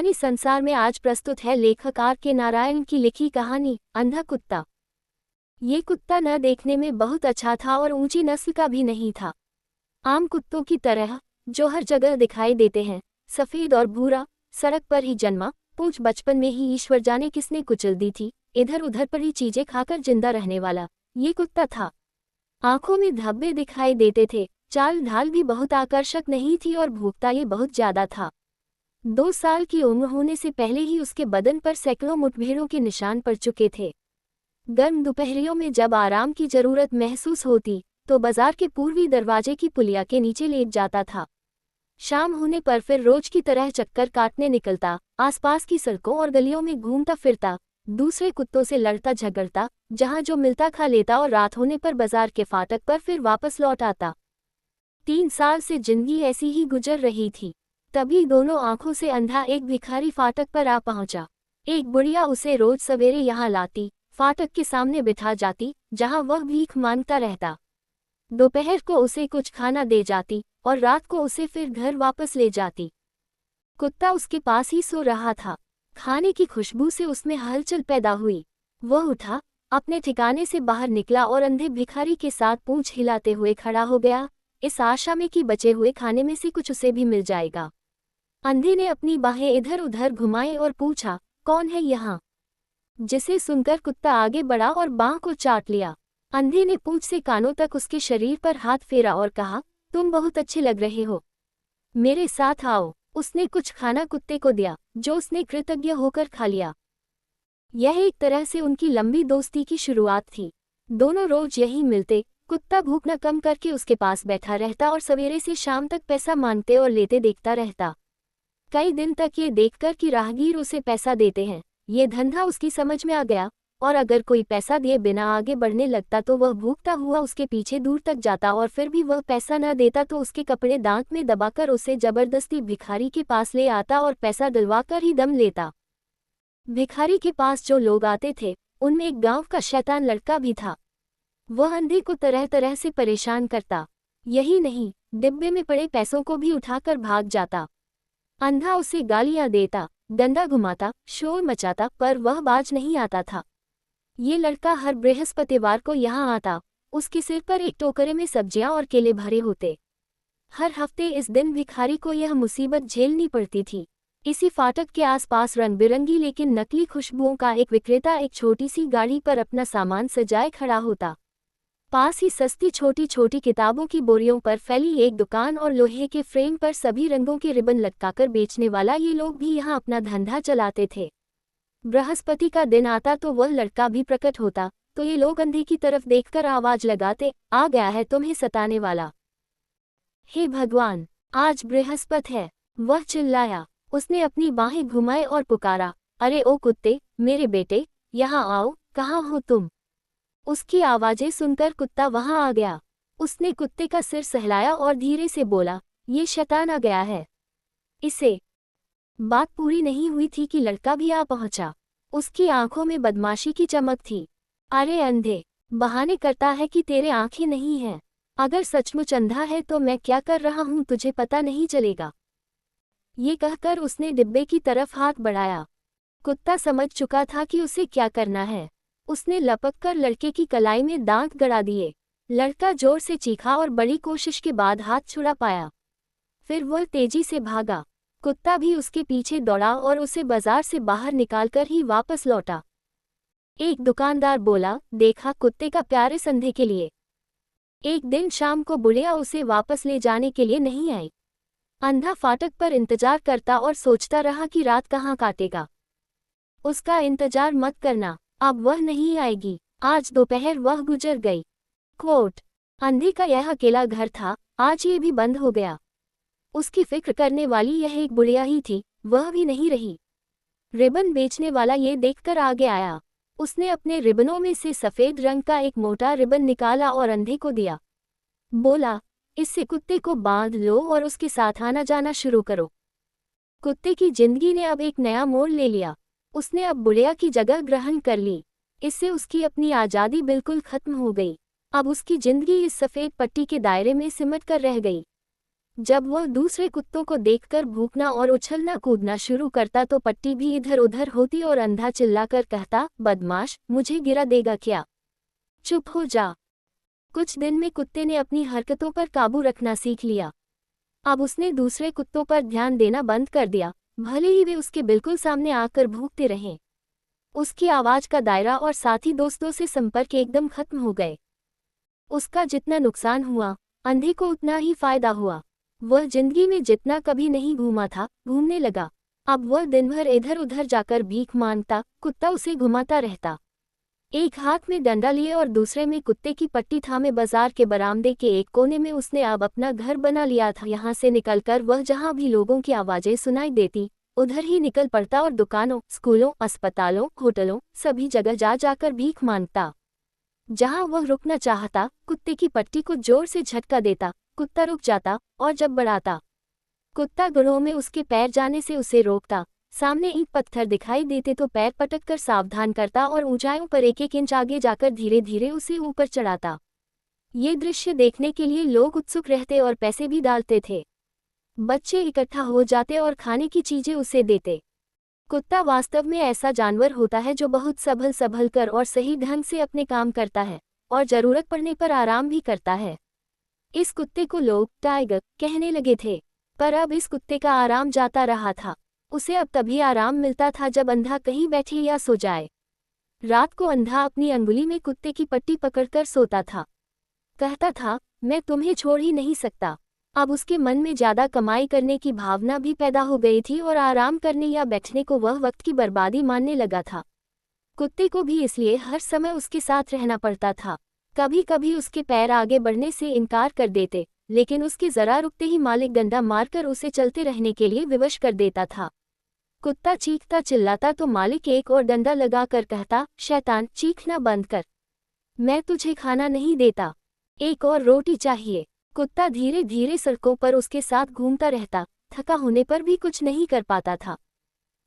कहानी संसार में आज प्रस्तुत है लेखक R.K. नारायण की लिखी कहानी अंधा कुत्ता। ये कुत्ता न देखने में बहुत अच्छा था और ऊंची नस्ल का भी नहीं था। आम कुत्तों की तरह जो हर जगह दिखाई देते हैं, सफ़ेद और भूरा, सड़क पर ही जन्मा, पूंछ बचपन में ही ईश्वर जाने किसने कुचल दी थी, इधर उधर पर ही चीजें खाकर जिंदा रहने वाला ये कुत्ता था। आंखों में धब्बे दिखाई देते थे, चाल ढाल भी बहुत आकर्षक नहीं थी और भूखता ये बहुत ज्यादा था। 2 साल की उम्र होने से पहले ही उसके बदन पर सैकड़ों मुठभेड़ों के निशान पड़ चुके थे। गर्म दोपहरियों में जब आराम की जरूरत महसूस होती तो बाजार के पूर्वी दरवाजे की पुलिया के नीचे लेट जाता था। शाम होने पर फिर रोज की तरह चक्कर काटने निकलता, आसपास की सड़कों और गलियों में घूमता फिरता, दूसरे कुत्तों से लड़ता झगड़ता, जहां जो मिलता खा लेता और रात होने पर बाजार के फाटक पर फिर वापस लौट आता। 3 साल से जिंदगी ऐसी ही गुजर रही थी। तभी दोनों आंखों से अंधा एक भिखारी फाटक पर आ पहुंचा। एक बुढ़िया उसे रोज सवेरे यहाँ लाती, फाटक के सामने बिठा जाती, जहां वह भीख मांगता रहता। दोपहर को उसे कुछ खाना दे जाती और रात को उसे फिर घर वापस ले जाती। कुत्ता उसके पास ही सो रहा था। खाने की खुशबू से उसमें हलचल पैदा हुई। वह उठा, अपने ठिकाने से बाहर निकला और अंधे भिखारी के साथ पूंछ हिलाते हुए खड़ा हो गया, इस आशा में कि बचे हुए खाने में से कुछ उसे भी मिल जाएगा। अंधे ने अपनी बाहें इधर उधर घुमाई और पूछा, कौन है यहाँ? जिसे सुनकर कुत्ता आगे बढ़ा और बांह को चाट लिया। अंधे ने पूंछ से कानों तक उसके शरीर पर हाथ फेरा और कहा, तुम बहुत अच्छे लग रहे हो, मेरे साथ आओ। उसने कुछ खाना कुत्ते को दिया, जो उसने कृतज्ञ होकर खा लिया। यह एक तरह से उनकी लंबी दोस्ती की शुरुआत थी। दोनों रोज यही मिलते, कुत्ता भूख न कम करके उसके पास बैठा रहता और सवेरे से शाम तक पैसा मांगते और लेते देखता रहता। कई दिन तक ये देखकर कि राहगीर उसे पैसा देते हैं, ये धंधा उसकी समझ में आ गया, और अगर कोई पैसा दिए बिना आगे बढ़ने लगता तो वह भूखता हुआ उसके पीछे दूर तक जाता और फिर भी वह पैसा न देता तो उसके कपड़े दांत में दबाकर उसे जबरदस्ती भिखारी के पास ले आता और पैसा दिलवाकर ही दम लेता। भिखारी के पास जो लोग आते थे उनमें एक गांव का शैतान लड़का भी था। वह अंधे को तरह तरह से परेशान करता। यही नहीं, डिब्बे में पड़े पैसों को भी उठाकर भाग जाता। अंधा उसे गालियां देता, डंडा घुमाता, शोर मचाता, पर वह बाज नहीं आता था। ये लड़का हर बृहस्पतिवार को यहाँ आता। उसके सिर पर एक टोकरे में सब्जियां और केले भरे होते। हर हफ्ते इस दिन भिखारी को यह मुसीबत झेलनी पड़ती थी। इसी फाटक के आसपास रंग बिरंगी लेकिन नकली खुशबुओं का एक विक्रेता एक छोटी सी गाड़ी पर अपना सामान सजाए खड़ा होता। पास ही सस्ती छोटी छोटी किताबों की बोरियों पर फैली एक दुकान और लोहे के फ्रेम पर सभी रंगों के रिबन लटकाकर बेचने वाला ये लोग भी यहाँ अपना धंधा चलाते थे। बृहस्पति का दिन आता तो वह लड़का भी प्रकट होता, तो ये लोग अंधे की तरफ देखकर आवाज लगाते, आ गया है तुम्हें सताने वाला। हे भगवान, आज बृहस्पति है, वह चिल्लाया। उसने अपनी बाहें घुमाए और पुकारा, अरे ओ कुत्ते, मेरे बेटे, यहाँ आओ, कहाँ हो तुम? उसकी आवाजें सुनकर कुत्ता वहां आ गया। उसने कुत्ते का सिर सहलाया और धीरे से बोला, ये शैतान आ गया है। इसे बात पूरी नहीं हुई थी कि लड़का भी आ पहुंचा। उसकी आंखों में बदमाशी की चमक थी। अरे अंधे, बहाने करता है कि तेरे आंखें नहीं हैं। अगर सचमुच अंधा है तो मैं क्या कर रहा हूं तुझे पता नहीं चलेगा। ये कहकर उसने डिब्बे की तरफ हाथ बढ़ाया। कुत्ता समझ चुका था कि उसे क्या करना है। उसने लपक कर लड़के की कलाई में दांत गड़ा दिए। लड़का जोर से चीखा और बड़ी कोशिश के बाद हाथ छुड़ा पाया। फिर वह तेजी से भागा। कुत्ता भी उसके पीछे दौड़ा और उसे बाजार से बाहर निकालकर ही वापस लौटा। एक दुकानदार बोला, देखा कुत्ते का प्यारे संधे के लिए। एक दिन शाम को बुढ़िया उसे वापस ले जाने के लिए नहीं आई। अंधा फाटक पर इंतजार करता और सोचता रहा कि रात कहाँ काटेगा। उसका इंतजार मत करना, अब वह नहीं आएगी। आज दोपहर वह गुजर गई। कोट, अंधे का यह अकेला घर था, आज ये भी बंद हो गया। उसकी फिक्र करने वाली यह एक बुढ़िया ही थी, वह भी नहीं रही। रिबन बेचने वाला ये देखकर आगे आया। उसने अपने रिबनों में से सफ़ेद रंग का एक मोटा रिबन निकाला और अंधे को दिया। बोला, इससे कुत्ते को बांध लो और उसके साथ आना जाना शुरू करो। कुत्ते की जिंदगी ने अब एक नया मोड़ ले लिया। उसने अब बुढ़िया की जगह ग्रहण कर ली। इससे उसकी अपनी आज़ादी बिल्कुल खत्म हो गई। अब उसकी जिंदगी इस सफ़ेद पट्टी के दायरे में सिमट कर रह गई। जब वह दूसरे कुत्तों को देखकर भूखना और उछलना कूदना शुरू करता तो पट्टी भी इधर उधर होती और अंधा चिल्लाकर कहता, बदमाश, मुझे गिरा देगा क्या? चुप हो जा। कुछ दिन में कुत्ते ने अपनी हरकतों पर काबू रखना सीख लिया। अब उसने दूसरे कुत्तों पर ध्यान देना बंद कर दिया, भले ही वे उसके बिल्कुल सामने आकर भूखते रहें। उसकी आवाज का दायरा और साथी दोस्तों से संपर्क एकदम खत्म हो गए। उसका जितना नुकसान हुआ, अंधे को उतना ही फायदा हुआ। वह जिंदगी में जितना कभी नहीं घूमा था, घूमने लगा। अब वह दिन भर इधर उधर जाकर भीख मांगता, कुत्ता उसे घुमाता रहता। एक हाथ में डंडा लिए और दूसरे में कुत्ते की पट्टी थामे बाजार के बरामदे के एक कोने में उसने अब अपना घर बना लिया था। यहाँ से निकलकर वह जहाँ भी लोगों की आवाजें सुनाई देती, उधर ही निकल पड़ता और दुकानों, स्कूलों, अस्पतालों, होटलों, सभी जगह जा जाकर भीख मांगता। जहाँ वह रुकना चाहता, कुत्ते की पट्टी को जोर से झटका देता, कुत्ता रुक जाता और जब बढ़ाता, कुत्ता गुणों में उसके पैर जाने से उसे रोकता। सामने ईंट पत्थर दिखाई देते तो पैर पटक कर सावधान करता और ऊंचाइयों पर एक एक इंच आगे जाकर धीरे धीरे उसे ऊपर चढ़ाता। ये दृश्य देखने के लिए लोग उत्सुक रहते और पैसे भी डालते थे। बच्चे इकट्ठा हो जाते और खाने की चीजें उसे देते। कुत्ता वास्तव में ऐसा जानवर होता है जो बहुत संभल कर और सही ढंग से अपने काम करता है और जरूरत पड़ने पर आराम भी करता है। इस कुत्ते को लोग टाइगर कहने लगे थे, पर अब इस कुत्ते का आराम जाता रहा था। उसे अब तभी आराम मिलता था जब अंधा कहीं बैठे या सो जाए। रात को अंधा अपनी अंगुली में कुत्ते की पट्टी पकड़कर सोता था। कहता था, मैं तुम्हें छोड़ ही नहीं सकता। अब उसके मन में ज्यादा कमाई करने की भावना भी पैदा हो गई थी और आराम करने या बैठने को वह वक्त की बर्बादी मानने लगा था। कुत्ते को भी इसलिए हर समय उसके साथ रहना पड़ता था। कभी कभी उसके पैर आगे बढ़ने से इनकार कर देते, लेकिन उसके जरा रुकते ही मालिक डंडा मारकर उसे चलते रहने के लिए विवश कर देता था। कुत्ता चीखता चिल्लाता तो मालिक एक और डंडा लगाकर कहता, शैतान, चीखना बंद कर, मैं तुझे खाना नहीं देता, एक और रोटी चाहिए। कुत्ता धीरे धीरे सड़कों पर उसके साथ घूमता रहता, थका होने पर भी कुछ नहीं कर पाता था।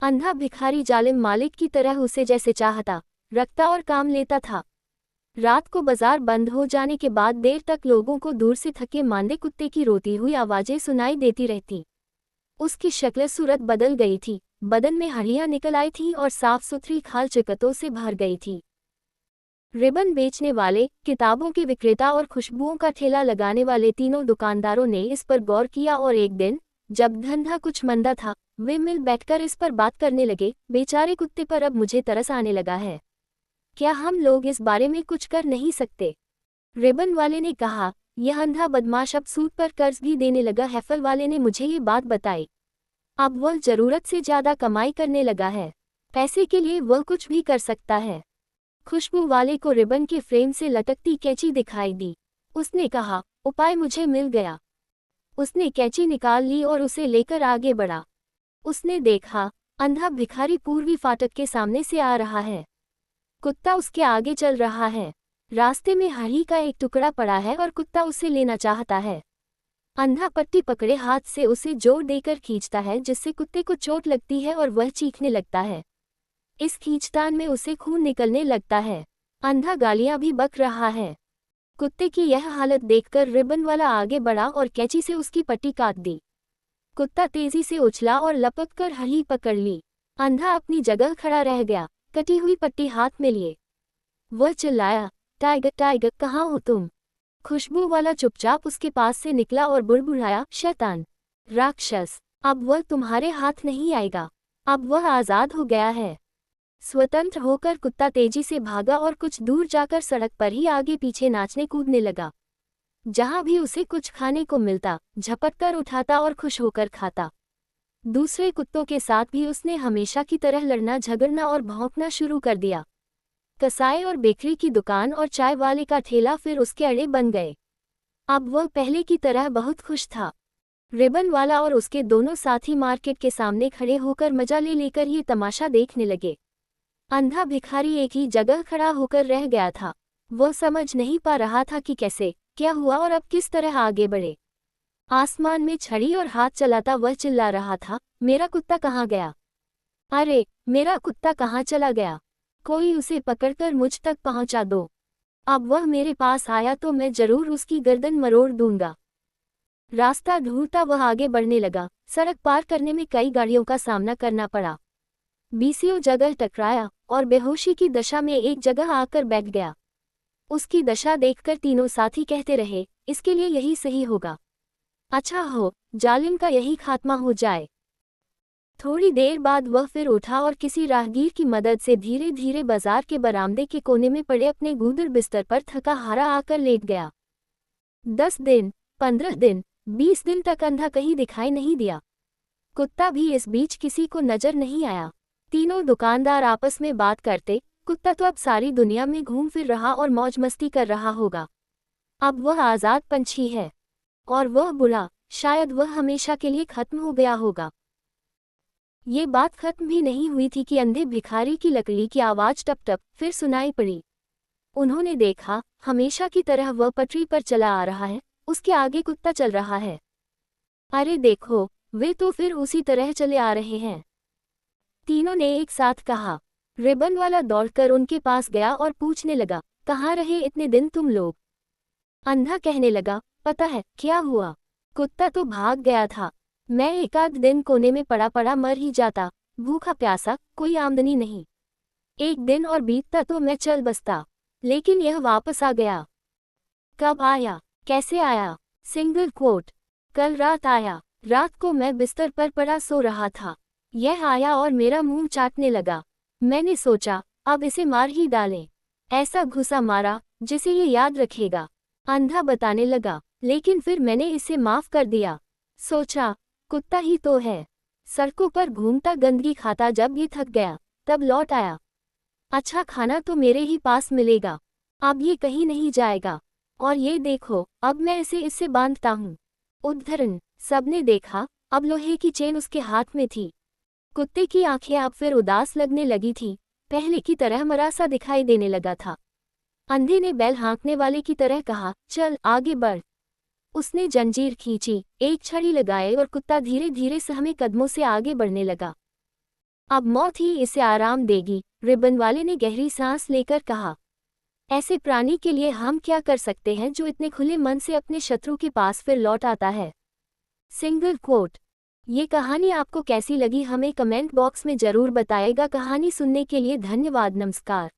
अंधा भिखारी जालिम मालिक की तरह उसे जैसे चाहता रखता और काम लेता था। रात को बाजार बंद हो जाने के बाद देर तक लोगों को दूर से थके मांदे कुत्ते की रोती हुई आवाजें सुनाई देती रहती। उसकी शक्ल सूरत बदल गई थी, बदन में हड्डियां निकल आई थी और साफ सुथरी खाल चिकटों से भर गई थी। रिबन बेचने वाले, किताबों के विक्रेता और खुशबुओं का ठेला लगाने वाले तीनों दुकानदारों ने इस पर गौर किया और एक दिन, जब धंधा कुछ मंदा था, वे मिल बैठकर इस पर बात करने लगे, बेचारे कुत्ते पर अब मुझे तरस आने लगा है। क्या हम लोग इस बारे में कुछ कर नहीं सकते? रिबन वाले ने कहा, यह अंधा बदमाश अब सूद पर कर्ज भी देने लगा। हैफल वाले ने मुझे ये बात बताई। अब वह जरूरत से ज्यादा कमाई करने लगा है। पैसे के लिए वह कुछ भी कर सकता है। खुशबू वाले को रिबन के फ्रेम से लटकती कैंची दिखाई दी। उसने कहा, उपाय मुझे मिल गया। उसने कैंची निकाल ली और उसे लेकर आगे बढ़ा। उसने देखा, अंधा भिखारी पूर्वी फाटक के सामने से आ रहा है। कुत्ता उसके आगे चल रहा है। रास्ते में हरी का एक टुकड़ा पड़ा है और कुत्ता उसे लेना चाहता है। अंधा पट्टी पकड़े हाथ से उसे जोर देकर खींचता है, जिससे कुत्ते को चोट लगती है और वह चीखने लगता है। इस खींचतान में उसे खून निकलने लगता है। अंधा गालियां भी बक रहा है। कुत्ते की यह हालत देखकर रिबन वाला आगे बढ़ा और कैंची से उसकी पट्टी काट दी। कुत्ता तेजी से उछला और लपक कर हरी पकड़ ली। अंधा अपनी जगह खड़ा रह गया, कटी हुई पट्टी हाथ में लिए। वह चिल्लाया, टाइगर टाइगर, कहाँ हो तुम? खुशबू वाला चुपचाप उसके पास से निकला और बुड़बुड़ाया, शैतान, राक्षस, अब वह तुम्हारे हाथ नहीं आएगा। अब वह आजाद हो गया है। स्वतंत्र होकर कुत्ता तेजी से भागा और कुछ दूर जाकर सड़क पर ही आगे पीछे नाचने कूदने लगा। जहां भी उसे कुछ खाने को मिलता, झपट कर उठाता और खुश होकर खाता। दूसरे कुत्तों के साथ भी उसने हमेशा की तरह लड़ना झगड़ना और भौंकना शुरू कर दिया। कसाई और बेकरी की दुकान और चाय वाले का ठेला फिर उसके अड़े बन गए। अब वह पहले की तरह बहुत खुश था। रिबन वाला और उसके दोनों साथी मार्केट के सामने खड़े होकर मजा ले लेकर ये तमाशा देखने लगे। अंधा भिखारी एक ही जगह खड़ा होकर रह गया था। वह समझ नहीं पा रहा था कि कैसे, क्या हुआ और अब किस तरह आगे बढ़े। आसमान में छड़ी और हाथ चलाता वह चिल्ला रहा था, मेरा कुत्ता कहाँ गया? अरे, मेरा कुत्ता कहाँ चला गया? कोई उसे पकड़कर मुझ तक पहुंचा दो। अब वह मेरे पास आया तो मैं जरूर उसकी गर्दन मरोड़ दूंगा। रास्ता ढूंढता वह आगे बढ़ने लगा। सड़क पार करने में कई गाड़ियों का सामना करना पड़ा। बीसीओ जगह टकराया और बेहोशी की दशा में एक जगह आकर बैठ गया। उसकी दशा देखकर तीनों साथी कहते रहे, इसके लिए यही सही होगा। अच्छा हो, जालिम का यही खात्मा हो जाए। थोड़ी देर बाद वह फिर उठा और किसी राहगीर की मदद से धीरे धीरे बाजार के बरामदे के कोने में पड़े अपने गूदड़ बिस्तर पर थका हारा आकर लेट गया। 10 दिन, 15 दिन, 20 दिन तक अंधा कहीं दिखाई नहीं दिया। कुत्ता भी इस बीच किसी को नजर नहीं आया। तीनों दुकानदार आपस में बात करते, कुत्ता तो अब सारी दुनिया में घूम फिर रहा और मौज मस्ती कर रहा होगा। अब वह आज़ाद पंछी है। और वह बुला, शायद वह हमेशा के लिए खत्म हो गया होगा। ये बात खत्म भी नहीं हुई थी कि अंधे भिखारी की लकड़ी की आवाज़ टप टप फिर सुनाई पड़ी। उन्होंने देखा, हमेशा की तरह वह पटरी पर चला आ रहा है, उसके आगे कुत्ता चल रहा है। अरे देखो, वे तो फिर उसी तरह चले आ रहे हैं। तीनों ने एक साथ कहा। रिबन वाला दौड़कर उनके पास गया और पूछने लगा, कहाँ रहे इतने दिन तुम लोग? अंधा कहने लगा, पता है क्या हुआ? कुत्ता तो भाग गया था। मैं एक आध दिन कोने में पड़ा पड़ा मर ही जाता, भूखा प्यासा, कोई आमदनी नहीं। एक दिन और बीतता तो मैं चल बसता, लेकिन यह वापस आ गया। कब आया? कैसे आया? सिंगल कोट, कल रात आया। रात को मैं बिस्तर पर पड़ा सो रहा था। यह आया और मेरा मुंह चाटने लगा। मैंने सोचा, अब इसे मार ही डालें। ऐसा घुसा मारा, जिसे ये याद रखेगा। अंधा बताने लगा, लेकिन फिर मैंने इसे माफ कर दिया। सोचा, कुत्ता ही तो है। सड़कों पर घूमता गंदगी खाता, जब ये थक गया, तब लौट आया। अच्छा खाना तो मेरे ही पास मिलेगा। अब ये कहीं नहीं जाएगा। और ये देखो, अब मैं इसे इससे बांधता हूँ। उद्धरण, सबने देखा, अब लोहे की चेन उसके हाथ में थी। कुत्ते की आंखें अब फिर उदास लगने लगी थी, पहले की तरह मरासा दिखाई देने लगा था। अंधे ने बैल हाँकने वाले की तरह कहा, चल आगे बढ़। उसने जंजीर खींची, एक छड़ी लगाए और कुत्ता धीरे धीरे सहमे कदमों से आगे बढ़ने लगा। अब मौत ही इसे आराम देगी, रिबन वाले ने गहरी सांस लेकर कहा। ऐसे प्राणी के लिए हम क्या कर सकते हैं जो इतने खुले मन से अपने शत्रु के पास फिर लौट आता है? Single quote. ये कहानी आपको कैसी लगी हमें कमेंट बॉक्स में जरूर बताएगा। कहानी सुनने के लिए धन्यवाद। नमस्कार।